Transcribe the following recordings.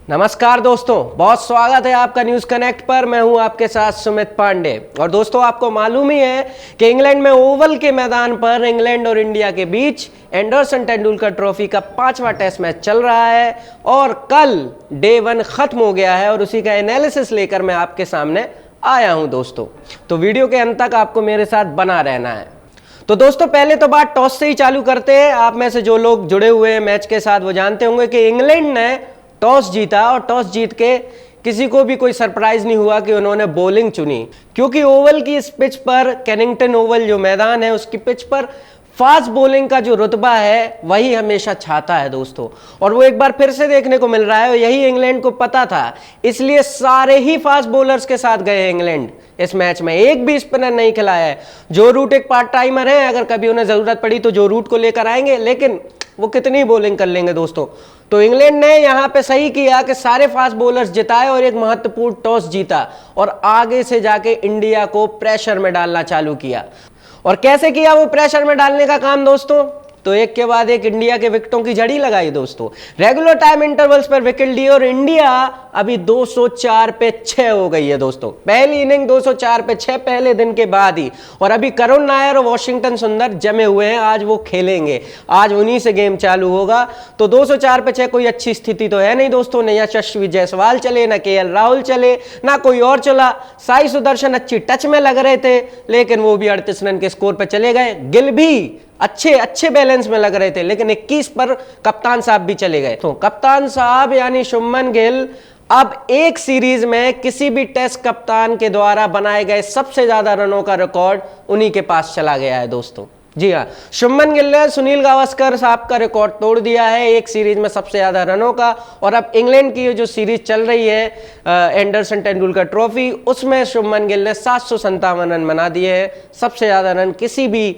नमस्कार दोस्तों, बहुत स्वागत है आपका न्यूज़ कनेक्ट पर। मैं हूं आपके साथ सुमित पांडे। और दोस्तों, आपको मालूम ही है कि इंग्लैंड में ओवल के मैदान पर इंग्लैंड और इंडिया के बीच एंडरसन टेंडुलकर ट्रॉफी का 5वां टेस्ट मैच चल रहा है और कल डे 1 खत्म हो गया है और उसी का एनालिसिस लेकर मैं आपके सामने आया हूं दोस्तों। तो वीडियो के अंत तक आपको मेरे साथ बना रहना है। तो दोस्तों, पहले तो बात टॉस से ही चालू करते हैं। आप में से जो लोग जुड़े हुए हैं मैच के साथ वो जानते होंगे कि इंग्लैंड ने टॉस जीता और टॉस जीत के किसी को भी कोई सरप्राइज नहीं हुआ कि उन्होंने बॉलिंग चुनी, क्योंकि ओवल की इस पिच पर, कैनिंगटन ओवल जो मैदान है उसकी पिच पर फास्ट बॉलिंग का जो रुतबा है वही हमेशा छाता है दोस्तों। और वो एक बार फिर से देखने को मिल रहा है और यही इंग्लैंड को पता था, इसलिए सारे ही फास्ट बॉलर्स के साथ गए इंग्लैंड इस मैच में। एक भी स्पिनर नहीं खिलाया है। जो रूट एक पार्ट टाइमर है, अगर कभी उन्हें जरूरत पड़ी तो जो रूट को लेकर आएंगे, लेकिन वो कितनी बॉलिंग कर लेंगे दोस्तों। तो इंग्लैंड ने यहां पे सही किया कि सारे फास्ट बॉलर्स जिताए और एक महत्वपूर्ण टॉस जीता और आगे से जाके इंडिया को प्रेशर में डालना चालू किया। और कैसे किया वो प्रेशर में डालने का काम दोस्तों? तो एक के बाद एक इंडिया के विकेटों की झड़ी लगाई दोस्तों। रेगुलर टाइम इंटरवल्स पर विकेट लिए और इंडिया अभी 204 पे 6 हो गई है दोस्तों। पहली इनिंग 204 पे 6 पहले दिन के बाद ही। और अभी करुण नायर और वॉशिंगटन सुंदर जमे हुए हैं, आज वो खेलेंगे, आज उन्हीं से गेम चालू होगा। तो 204 पे 6 कोई अच्छी स्थिति तो है नहीं दोस्तों। न यशस्वी जायसवाल चले, न केएल राहुल चले, ना कोई और चला। साई सुदर्शन अच्छी टच में लग रहे थे, लेकिन वो भी 38 रन के स्कोर पर चले गए। गिल भी अच्छे बैलेंस में लग रहे थे, लेकिन 21 पर कप्तान साहब भी चले गए। तो कप्तान साहब यानी शुभमन गिल अब एक सीरीज में किसी भी टेस्ट कप्तान के द्वारा बनाए गए सबसे ज्यादा रनों का रिकॉर्ड उन्हीं के पास चला गया है दोस्तों। जी हाँ, शुभमन गिल ने सुनील गावस्कर साहब का रिकॉर्ड तोड़ दिया है एक सीरीज में सबसे ज्यादा रनों का। और अब इंग्लैंड की जो सीरीज चल रही है एंडरसन टेंडुलकर ट्रॉफी, उसमें शुभमन गिल ने 757 रन बना दिए हैं, सबसे ज्यादा रन किसी भी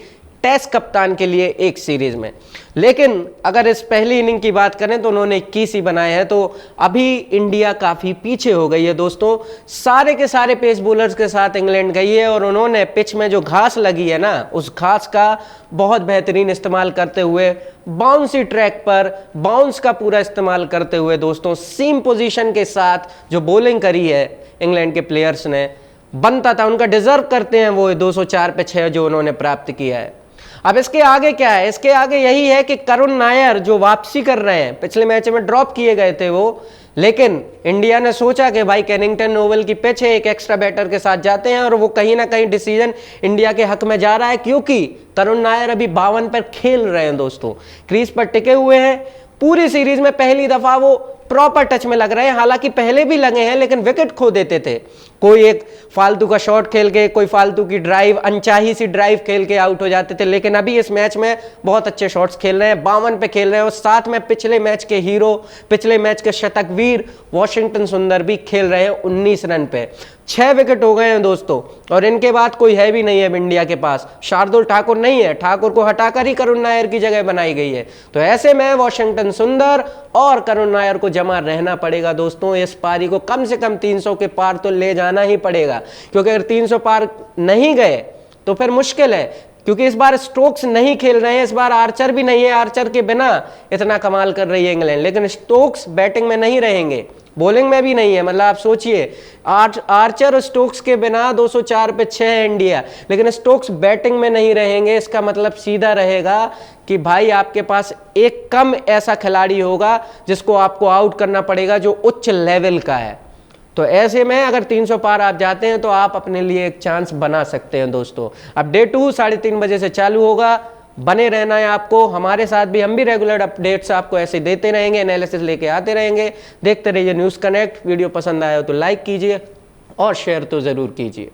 टेस्ट कप्तान के लिए एक सीरीज में। लेकिन अगर इस पहली इनिंग की बात करें तो उन्होंने 21 ही बनाए हैं। तो अभी इंडिया काफी पीछे हो गई है दोस्तों। सारे के सारे पेस बॉलर्स के साथ इंग्लैंड गई है और उन्होंने पिच में जो घास लगी है ना, उस घास का बहुत बेहतरीन इस्तेमाल करते हुए, बाउंसी ट्रैक पर बाउंस का पूरा इस्तेमाल करते हुए दोस्तों, सीम पोजीशन के साथ जो बॉलिंग करी है इंग्लैंड के प्लेयर्स ने, बनता था, उनका डिजर्व करते हैं वो 204 पे 6 जो उन्होंने प्राप्त किया है। अब इसके आगे क्या है? इसके आगे यही है कि करुण नायर जो वापसी कर रहे हैं, पिछले मैच में ड्रॉप किए गए थे वो, लेकिन इंडिया ने सोचा कि भाई कैनिंगटन ओवल की पिच है, एक एक्स्ट्रा बैटर के साथ जाते हैं और वो कहीं ना कहीं डिसीजन इंडिया के हक में जा रहा है, क्योंकि करुण नायर अभी 52 पर खेल रहे हैं दोस्तों, क्रीज पर टिके हुए हैं। पूरी सीरीज में पहली दफा वो प्रॉपर टच में लग रहे हैं। हालांकि पहले भी लगे हैं, लेकिन विकेट खो देते थे। कोई एक फालतू का शॉट खेल के, कोई फालतू की ड्राइव, अनचाही सी ड्राइव खेल के आउट हो जाते थे। लेकिन अभी इस मैच में बहुत अच्छे शॉट्स खेल रहे हैं, 52 पे खेल रहे हैं और साथ में पिछले मैच के हीरो, पिछले मैच के शतकवीर वॉशिंगटन सुंदर भी खेल रहे हैं 19 रन पे। 6 विकेट हो गए हैं दोस्तों और इनके बाद कोई है भी नहीं है इंडिया के पास। शार्दुल ठाकुर नहीं है, ठाकुर को हटाकर ही करुण नायर की जगह बनाई गई है। तो ऐसे में वॉशिंगटन सुंदर और करुण नायर को जमा रहना पड़ेगा दोस्तों। इस पारी को कम से कम 300 के पार तो ले जाना ही पड़ेगा, क्योंकि अगर 300 पार नहीं गए तो फिर मुश्किल है, क्योंकि इस बार स्टोक्स नहीं खेल रहे हैं, इस बार आर्चर भी नहीं है। आर्चर के बिना इतना कमाल कर रही है इंग्लैंड, लेकिन स्टोक्स बैटिंग में नहीं रहेंगे, बॉलिंग में भी नहीं है। मतलब आप सोचिए, आर्चर और स्टोक्स के बिना 204 पे 6 है इंडिया, लेकिन स्टोक्स बैटिंग में नहीं रहेंगे। इसका मतलब सीधा रहेगा कि भाई आपके पास एक कम ऐसा खिलाड़ी होगा जिसको आपको आउट करना पड़ेगा जो उच्च लेवल का है। तो ऐसे में अगर 300 पार आप जाते हैं तो आप अपने लिए एक चांस बना सकते हैं दोस्तों। अब डे 2 3:30 बजे से चालू होगा, बने रहना है आपको हमारे साथ भी। हम भी रेगुलर अपडेट्स आपको ऐसे देते रहेंगे, एनालिसिस लेके आते रहेंगे। देखते रहिए न्यूज़ कनेक्ट। वीडियो पसंद आया हो तो लाइक कीजिए और शेयर तो ज़रूर कीजिए।